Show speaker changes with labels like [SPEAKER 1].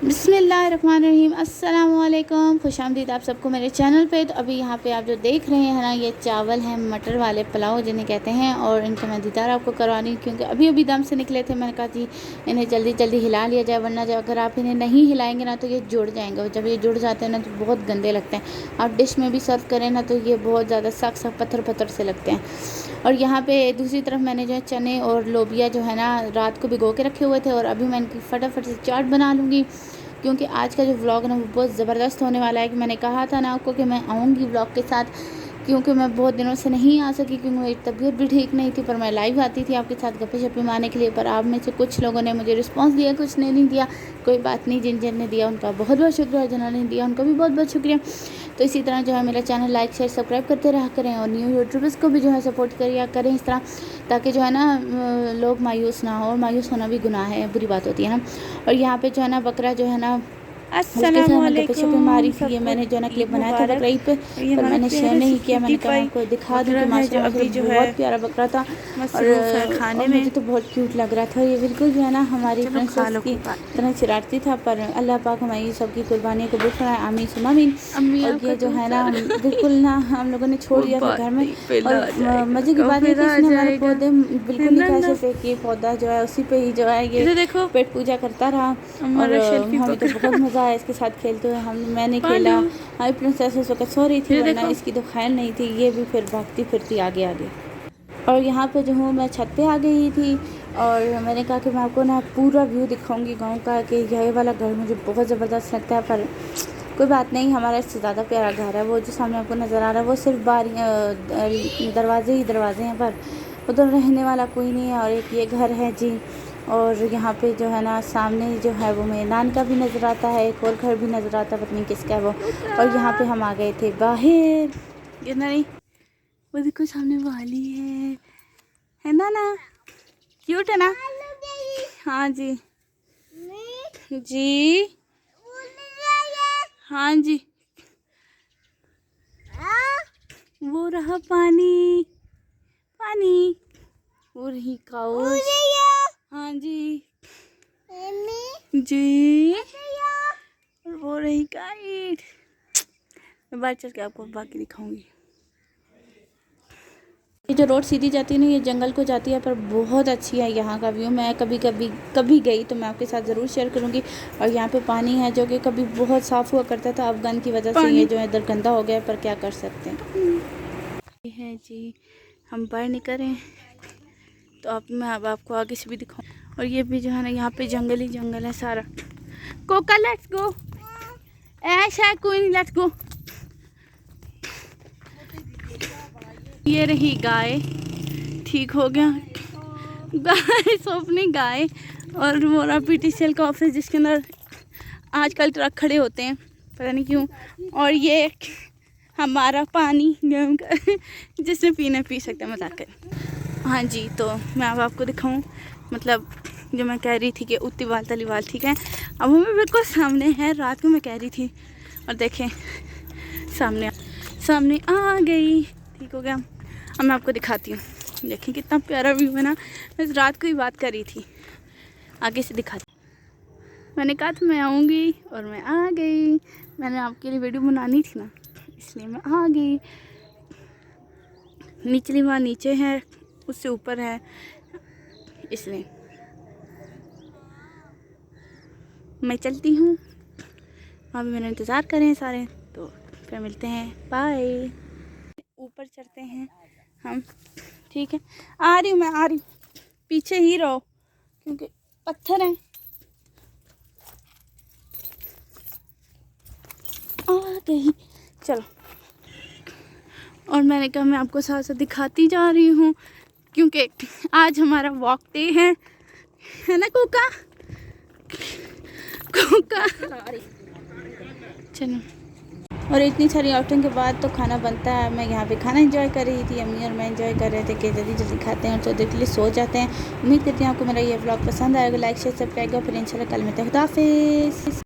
[SPEAKER 1] बिस्मिल्लाहिर्रहमानिर्रहीम अस्सलामुअलैकुम, खुशामदीद आप सबको मेरे चैनल पे। तो अभी यहाँ पे आप जो देख रहे हैं ना, ये चावल हैं मटर वाले पुलाव जिन्हें कहते हैं, और इनका मैं दीदार आपको करवानी क्योंकि अभी अभी दम से निकले थे। मैंने कहा जी इन्हें जल्दी जल्दी हिला लिया जाए, वरना जो अगर आप इन्हें नहीं हिलाएंगे ना तो ये जुड़ जाएंगे, और जब ये जुड़ जाते हैं ना तो बहुत गंदे लगते हैं। आप डिश में भी सर्व करें ना तो ये बहुत ज़्यादा सख्त सख्त पत्थर पत्थर से लगते हैं। और यहाँ पे दूसरी तरफ मैंने जो है चने और लोबिया जो है ना रात को भिगो के रखे हुए थे, और अभी मैं इनकी फटाफट से चाट बना लूँगी क्योंकि आज का जो व्लॉग है ना वो बहुत ज़बरदस्त होने वाला है। कि मैंने कहा था ना आपको कि मैं आऊँगी व्लॉग के साथ, क्योंकि मैं बहुत दिनों से नहीं आ सकी क्योंकि मेरी तबीयत भी ठीक नहीं थी। पर मैं लाइव आती थी आपके साथ गप्पे शप्पे मारने के लिए, पर आप में से कुछ लोगों ने मुझे रिस्पांस दिया, कुछ ने नहीं दिया। कोई बात नहीं, जिन जिन ने दिया उनका बहुत बहुत शुक्रिया, जिन्होंने दिया उनका भी बहुत बहुत शुक्रिया। तो इसी तरह जो है मेरा चैनल लाइक शेयर सब्सक्राइब करते रहा करें, और न्यू यूट्यूबर्स को भी जो है सपोर्ट करें इस तरह, ताकि जो है ना लोग मायूस ना हो, और मायूस होना भी गुनाह है, बुरी बात होती है ना। और यहाँ पे जो है ना बकरा जो है ना
[SPEAKER 2] अस्सलामुअलैकुम
[SPEAKER 1] मारी थी, ये
[SPEAKER 2] सबको
[SPEAKER 1] मैंने जो है ना क्लिप बनाया था
[SPEAKER 2] मुबारक।
[SPEAKER 1] बकरा ईद पे, पर मैंने शेयर नहीं किया। मैंने कहा मैं आपको दिखा दूँ कि माशाल्लाह
[SPEAKER 2] अभी जो है
[SPEAKER 1] बहुत प्यारा बकरा था, और मुझे तो बहुत क्यूट लग रहा था। ये बिल्कुल जो है ना हमारी प्रिंसेस की तरह शरारती था, पर अल्लाह पाक हमारी सबकी कुर्बानियों को बुख है, आमीन सुमा आमीन। और ये जो है ना बिल्कुल ना हम लोगों ने छोड़ दिया था घर में, और मज़े की बात है कि इसने हमारे पौधे बिल्कुल नहीं कैसे फेंके, पौधा जो है उसी पे ही जो है ये पेट पूजा करता रहा, और हमें तो बहुत मज़ा आया इसके साथ खेलते हुए। मैंने खेला, हमारी प्रिंसेस उस वक्त सो रही थी, वरना इसकी तो ख्याल नहीं थी, ये भी फिर भागती फिरती आगे आगे। और यहाँ पे जो हूँ मैं छत पे आ गई थी, और मैंने कहा कि मैं आपको ना पूरा व्यू दिखाऊंगी गांव का, कि यह वाला घर मुझे बहुत ज़बरदस्त लगता है। पर कोई बात नहीं, हमारा इससे ज़्यादा प्यारा घर है वो जो सामने आपको नज़र आ रहा है। वो सिर्फ दरवाजे ही दरवाजे हैं, पर उधर रहने वाला कोई नहीं है। और एक ये घर है जी, और यहाँ पे जो है ना सामने जो है वो मेरे नान का भी नज़र आता है, एक और घर भी नज़र आता है, पता नहीं किसका है वो। और यहाँ पे हम आ गए थे बाहर, ये नहीं वो देखो सामने वाली है ना क्यूट है ना। हाँ जी जी, हाँ जी, वो रहा पानी पानी, वो रही काउस, हाँ जी जी, और वो रही गाइड। मैं बाहर चल के आपको बाकी दिखाऊंगी। ये जो रोड सीधी जाती है ना ये जंगल को जाती है, पर बहुत अच्छी है यहाँ का व्यू। मैं कभी गई तो मैं आपके साथ ज़रूर शेयर करूँगी। और यहाँ पे पानी है जो कि कभी बहुत साफ़ हुआ करता था, अब गंद की वजह से ये जो है इधर गंदा हो गया, पर क्या कर सकते हैं। ये है जी, हम बाहर निकले तो मैं अब आपको आगे से भी दिखाऊँ। और ये भी जो है ना यहाँ पे जंगल ही जंगल है सारा। कोका लेट्स गो, ऐसा कोई नहीं, लेट्स गो। ये रही गाय, ठीक हो गया गाय सोपनी गाय। और मोरा पीटीसीएल का ऑफिस जिसके अंदर आजकल ट्रक खड़े होते हैं, पता नहीं क्यों। और ये हमारा पानी गर्म कर जिसमें पी सकते हैं, मजाक कर। हाँ जी, तो मैं अब आपको दिखाऊं, मतलब जो मैं कह रही थी कि उत्तीवाल तलीवाल, ठीक है। अब हमें बिल्कुल सामने है, रात को मैं कह रही थी, और देखें सामने आ गई, ठीक हो गया। अब मैं आपको दिखाती हूँ, देखें कितना प्यारा व्यू है ना। मैं रात को ही बात कर रही थी, आगे से दिखाती। मैंने कहा था मैं आऊँगी, और मैं आ गई। मैंने आपके लिए वीडियो बनानी थी ना, इसलिए मैं आ गई। निचली वहाँ नीचे है, उससे ऊपर है, इसलिए मैं चलती हूँ। वहाँ भी मेरा इंतज़ार करें सारे, तो फिर मिलते हैं, बाय। ऊपर चढ़ते हैं हम, ठीक है। आ रही हूँ मैं, आ रही हूँ, पीछे ही रहो क्योंकि पत्थर हैं। आ गई, चलो। और मैंने कहा मैं आपको साथ साथ दिखाती जा रही हूँ क्योंकि आज हमारा वॉक डे है ना कोका कोका। चलो, और इतनी सारी आउटिंग के बाद तो खाना बनता है। मैं यहाँ पे खाना एंजॉय कर रही थी, अम्मी और मैं एंजॉय कर रहे थे कि जल्दी जल्दी खाते हैं और थोड़ी देर के लिए सो जाते हैं। उम्मीद करती हूँ आपको मेरा ये व्लॉग पसंद आएगा। लाइक शेयर सब्सक्राइब, फिर इंशाल्लाह कल मिलते हैं। खुदा हाफिज़।